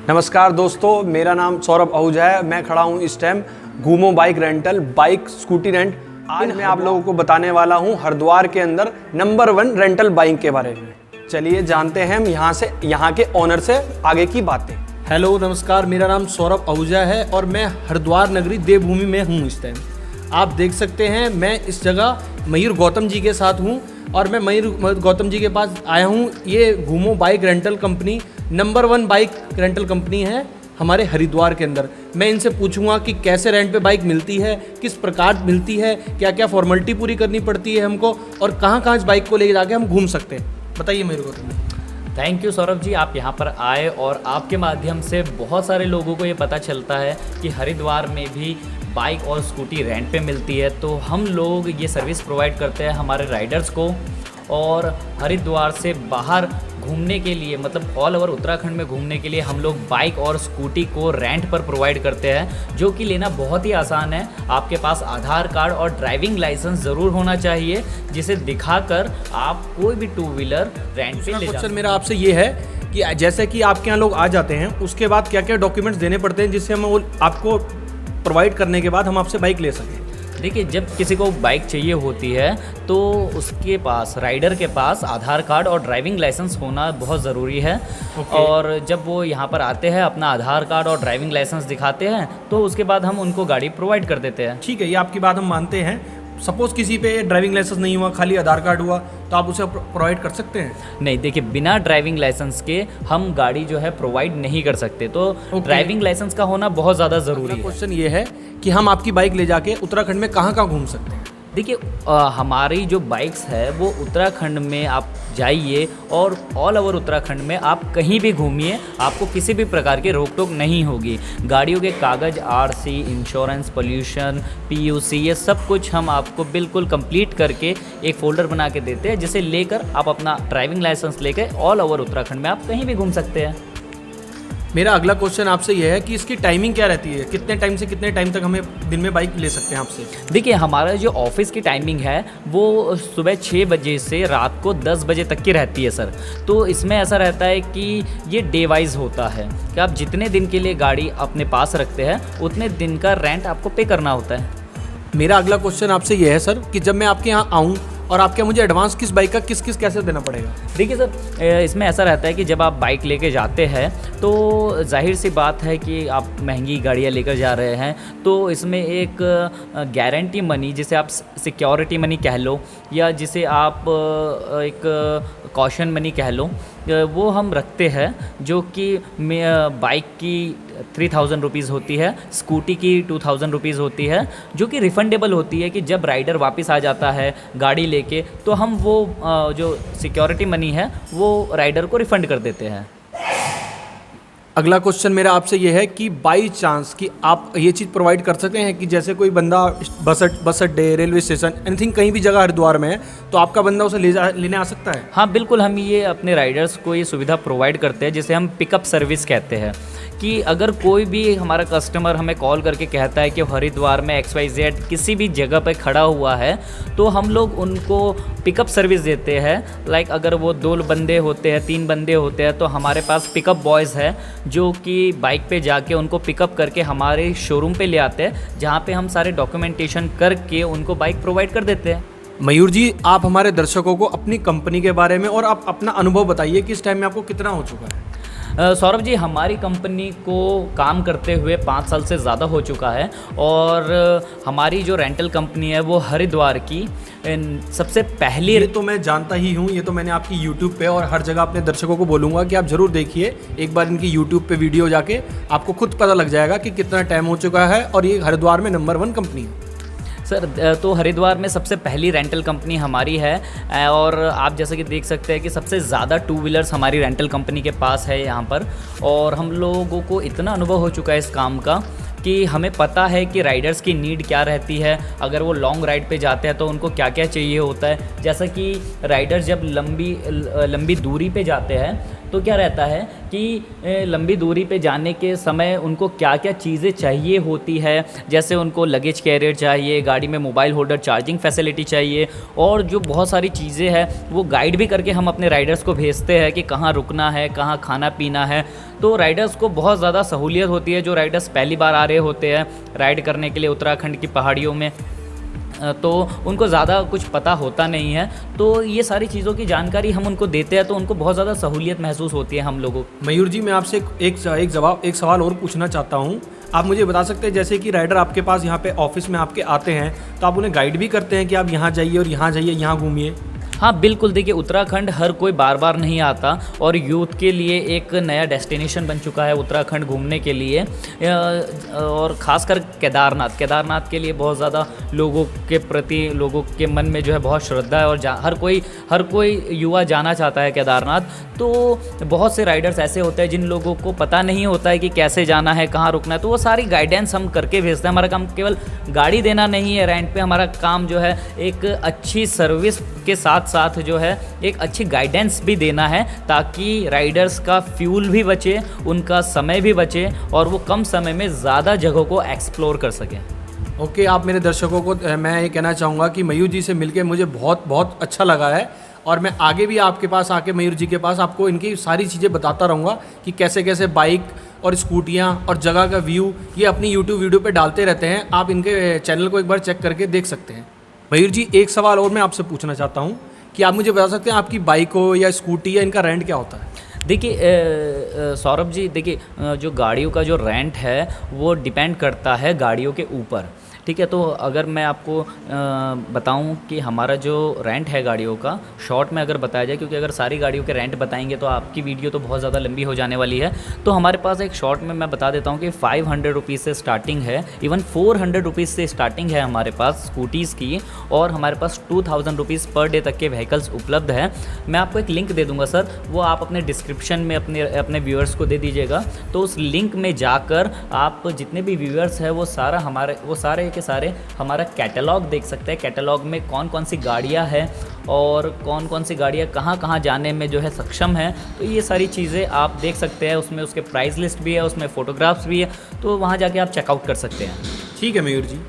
नमस्कार दोस्तों, मेरा नाम सौरभ आहूजा है। मैं खड़ा हूँ इस टाइम घूमो bike rental, bike scooty rent. आज मैं आप लोगों को बताने वाला हूँ हरिद्वार के अंदर नंबर 1 रेंटल बाइक के बारे में। चलिए जानते हैं हम यहाँ के ओनर से आगे की बातें। हेलो नमस्कार, मेरा नाम सौरभ आहूजा है और मैं हरिद्वार नगरी देवभूमि में हूँ इस टाइम। आप देख सकते हैं मैं इस जगह मयूर गौतम जी के साथ हूँ और मैं मयूर गौतम जी के पास आया हूँ। ये घूमो bike rental company number 1 bike rental company है हमारे हरिद्वार के अंदर। मैं इनसे पूछूंगा कि कैसे रेंट पे बाइक मिलती है, किस प्रकार मिलती है, क्या क्या फॉर्मेलिटी पूरी करनी पड़ती है हमको और कहाँ कहाँ इस बाइक को ले जाके हम घूम सकते हैं। बताइए मयूर गौतम जी। थैंक यू सौरभ जी, आप यहाँ पर आए और आपके माध्यम से बहुत सारे लोगों को ये पता चलता है कि हरिद्वार में भी बाइक और स्कूटी रेंट पे मिलती है। तो हम लोग ये सर्विस प्रोवाइड करते हैं हमारे राइडर्स को। और हरिद्वार से बाहर घूमने के लिए, मतलब ऑल ओवर उत्तराखंड में घूमने के लिए हम लोग बाइक और स्कूटी को रेंट पर प्रोवाइड करते हैं, जो कि लेना बहुत ही आसान है। आपके पास आधार कार्ड और ड्राइविंग लाइसेंस ज़रूर होना चाहिए, जिसे दिखाकर आप कोई भी 2 व्हीलर रेंट पे ले क्वेश्चन मेरा आपसे ये है कि जैसे कि आपके यहाँ लोग आ जाते हैं, उसके बाद क्या क्या डॉक्यूमेंट्स देने पड़ते हैं जिससे हम वो आपको प्रोवाइड करने के बाद हम आपसे बाइक ले सकें। देखिए, जब किसी को बाइक चाहिए होती है तो उसके पास, राइडर के पास आधार कार्ड और ड्राइविंग लाइसेंस होना बहुत ज़रूरी है। और जब वो यहाँ पर आते हैं, अपना आधार कार्ड और ड्राइविंग लाइसेंस दिखाते हैं, तो उसके बाद हम उनको गाड़ी प्रोवाइड कर देते हैं। ठीक है, ये आपकी बात हम मानते हैं। सपोज़ किसी पे ड्राइविंग लाइसेंस नहीं हुआ, खाली आधार कार्ड हुआ, तो आप उसे प्रोवाइड कर सकते हैं? नहीं, देखिए, बिना ड्राइविंग लाइसेंस के हम गाड़ी जो है प्रोवाइड नहीं कर सकते। तो ड्राइविंग लाइसेंस का होना बहुत ज़्यादा ज़रूरी है। क्वेश्चन ये है कि हम आपकी बाइक ले जाके उत्तराखंड में कहाँ कहाँ घूम सकते हैं? देखिए, हमारी जो बाइक्स है वो उत्तराखंड में आप जाइए और ऑल ओवर उत्तराखंड में आप कहीं भी घूमिए, आपको किसी भी प्रकार की रोक टोक नहीं होगी। गाड़ियों के कागज़, आरसी, इंश्योरेंस, पोल्यूशन, पीयूसी, ये सब कुछ हम आपको बिल्कुल कंप्लीट करके एक फ़ोल्डर बना के देते हैं, जिसे लेकर आप अपना ड्राइविंग लाइसेंस लेकर ऑल ओवर उत्तराखंड में आप कहीं भी घूम सकते हैं। मेरा अगला क्वेश्चन आपसे यह है कि इसकी टाइमिंग क्या रहती है? कितने टाइम से कितने टाइम तक हमें दिन में बाइक ले सकते हैं आपसे? देखिए, हमारा जो ऑफिस की टाइमिंग है वो सुबह 6 बजे से रात को 10 बजे तक की रहती है सर। तो इसमें ऐसा रहता है कि ये डे वाइज होता है कि आप जितने दिन के लिए गाड़ी अपने पास रखते हैं उतने दिन का रेंट आपको पे करना होता है। मेरा अगला क्वेश्चन आपसे यह है सर कि जब मैं आपके यहाँ आऊँ और आपके मुझे एडवांस किस बाइक का किस कैसे देना पड़ेगा? देखिए सर, इसमें ऐसा रहता है कि जब आप बाइक लेके जाते हैं तो जाहिर सी बात है कि आप महंगी गाड़ियाँ लेकर जा रहे हैं, तो इसमें एक गारंटी मनी, जिसे आप सिक्योरिटी मनी कह लो या जिसे आप एक कॉशन मनी कह लो, वो हम रखते हैं, जो कि बाइक की 3000 रुपीज़ होती है, स्कूटी की 2000 रुपीज़ होती है, जो कि रिफ़ंडेबल होती है कि जब राइडर वापस आ जाता है गाड़ी लेके, तो हम वो जो सिक्योरिटी मनी है वो राइडर को रिफ़ंड कर देते हैं। अगला क्वेश्चन मेरा आपसे ये है कि बाई चांस कि आप ये चीज़ प्रोवाइड कर सकते हैं कि जैसे कोई बंदा बस अड्डे, रेलवे स्टेशन, एनीथिंग कहीं भी जगह हरिद्वार में है, तो आपका बंदा उसे लेने आ सकता है? हाँ बिल्कुल, हम ये अपने राइडर्स को ये सुविधा प्रोवाइड करते हैं, जिसे हम पिकअप सर्विस कहते हैं। कि अगर कोई भी हमारा कस्टमर हमें कॉल करके कहता है कि हरिद्वार में XYZ किसी भी जगह पे खड़ा हुआ है, तो हम लोग उनको पिकअप सर्विस देते हैं। लाइक अगर वो 2 बंदे होते हैं, 3 बंदे होते हैं, तो हमारे पास पिकअप बॉयज़ है जो कि बाइक पे जाके उनको पिकअप करके हमारे शोरूम पे ले आते हैं, जहाँ पे हम सारे डॉक्यूमेंटेशन करके उनको बाइक प्रोवाइड कर देते हैं। मयूर जी, आप हमारे दर्शकों को अपनी कंपनी के बारे में और आप अपना अनुभव बताइए कि इस टाइम में आपको कितना हो चुका है? सौरभ जी, हमारी कंपनी को काम करते हुए 5 साल से ज़्यादा हो चुका है और हमारी जो रेंटल कंपनी है वो हरिद्वार की सबसे पहली। ये तो मैं जानता ही हूँ, ये तो मैंने आपकी YouTube पे और हर जगह अपने दर्शकों को बोलूँगा कि आप ज़रूर देखिए एक बार इनकी YouTube पे वीडियो जाके, आपको खुद पता लग जाएगा कि कितना टाइम हो चुका है और ये हरिद्वार में नंबर 1 कंपनी है। सर, तो हरिद्वार में सबसे पहली रेंटल कंपनी हमारी है और आप जैसे कि देख सकते हैं कि सबसे ज़्यादा 2 व्हीलर्स हमारी रेंटल कंपनी के पास है यहाँ पर। और हम लोगों को इतना अनुभव हो चुका है इस काम का कि हमें पता है कि राइडर्स की नीड क्या रहती है। अगर वो लॉन्ग राइड पे जाते हैं तो उनको क्या क्या चाहिए होता है। जैसा कि राइडर्स जब लंबी दूरी पे जाते हैं तो क्या रहता है कि लंबी दूरी पे जाने के समय उनको क्या क्या चीज़ें चाहिए होती है, जैसे उनको लगेज कैरियर चाहिए, गाड़ी में मोबाइल होल्डर, चार्जिंग फैसिलिटी चाहिए, और जो बहुत सारी चीज़ें हैं वो गाइड भी करके हम अपने राइडर्स को भेजते हैं कि कहाँ रुकना है, कहाँ खाना पीना है। तो राइडर्स को बहुत ज़्यादा सहूलियत होती है। जो राइडर्स पहली बार आ रहे होते हैं राइड करने के लिए उत्तराखंड की पहाड़ियों में, तो उनको ज़्यादा कुछ पता होता नहीं है, तो ये सारी चीज़ों की जानकारी हम उनको देते हैं तो उनको बहुत ज़्यादा सहूलियत महसूस होती है हम लोगों को। मयूर जी, मैं आपसे एक सवाल और पूछना चाहता हूँ। आप मुझे बता सकते हैं, जैसे कि राइडर आपके पास यहाँ पे ऑफिस में आपके आते हैं, तो आप उन्हें गाइड भी करते हैं कि आप यहाँ जाइए और यहाँ जाइए, यहाँ घूमिए? हाँ बिल्कुल, देखिए उत्तराखंड हर कोई बार बार नहीं आता, और यूथ के लिए एक नया डेस्टिनेशन बन चुका है उत्तराखंड घूमने के लिए। और ख़ासकर केदारनाथ के लिए बहुत ज़्यादा लोगों के प्रति, लोगों के मन में जो है बहुत श्रद्धा है, और हर कोई युवा जाना चाहता है केदारनाथ। तो बहुत से राइडर्स ऐसे होते हैं जिन लोगों को पता नहीं होता है कि कैसे जाना है, कहाँ रुकना है, तो वो सारी गाइडेंस हम करके भेजते हैं। हमारा काम केवल गाड़ी देना नहीं है रेंट पे, हमारा काम जो है एक अच्छी सर्विस के साथ साथ जो है एक अच्छी गाइडेंस भी देना है, ताकि राइडर्स का फ्यूल भी बचे, उनका समय भी बचे, और वो कम समय में ज़्यादा जगहों को एक्सप्लोर कर सकें। ओके, आप मेरे दर्शकों को मैं ये कहना चाहूँगा कि मयूर जी से मिलके मुझे बहुत बहुत अच्छा लगा है, और मैं आगे भी आपके पास आके मयूर जी के पास आपको इनकी सारी चीज़ें बताता रहूँगा कि कैसे कैसे बाइक और स्कूटियाँ और जगह का व्यू ये अपनी यूट्यूब वीडियो पे डालते रहते हैं। आप इनके चैनल को एक बार चेक करके देख सकते हैं। मयूर जी, एक सवाल और मैं आपसे पूछना चाहता हूँ कि आप मुझे बता सकते हैं आपकी बाइक हो या स्कूटी या इनका रेंट क्या होता है? देखिए सौरभ जी, देखिए जो गाड़ियों का जो रेंट है वो डिपेंड करता है गाड़ियों के ऊपर, ठीक है। तो अगर मैं आपको बताऊं कि हमारा जो रेंट है गाड़ियों का, शॉर्ट में अगर बताया जाए, क्योंकि अगर सारी गाड़ियों के रेंट बताएंगे तो आपकी वीडियो तो बहुत ज़्यादा लंबी हो जाने वाली है, तो हमारे पास एक शॉर्ट में मैं बता देता हूं कि 500 रुपीज़ से स्टार्टिंग है, इवन 400 रुपीज़ से स्टार्टिंग है हमारे पास स्कूटीज़ की, और हमारे पास 2000 रुपीज़ पर डे तक के व्हीकल्स उपलब्ध हैं। मैं आपको एक लिंक दे दूँगा सर, वो आप अपने डिस्क्रिप्शन में अपने व्यूअर्स को दे दीजिएगा। तो उस लिंक में जाकर आप जितने भी व्यूअर्स हैं वो सारे के सारे हमारा कैटलॉग देख सकते हैं। कैटलॉग में कौन कौन सी गाड़ियाँ हैं और कौन कौन सी गाड़ियाँ कहाँ कहाँ जाने में जो है सक्षम है, तो ये सारी चीज़ें आप देख सकते हैं। उसमें उसके प्राइस लिस्ट भी है, उसमें फ़ोटोग्राफ्स भी है, तो वहाँ जाके आप चेकआउट कर सकते हैं। ठीक है मयूर जी।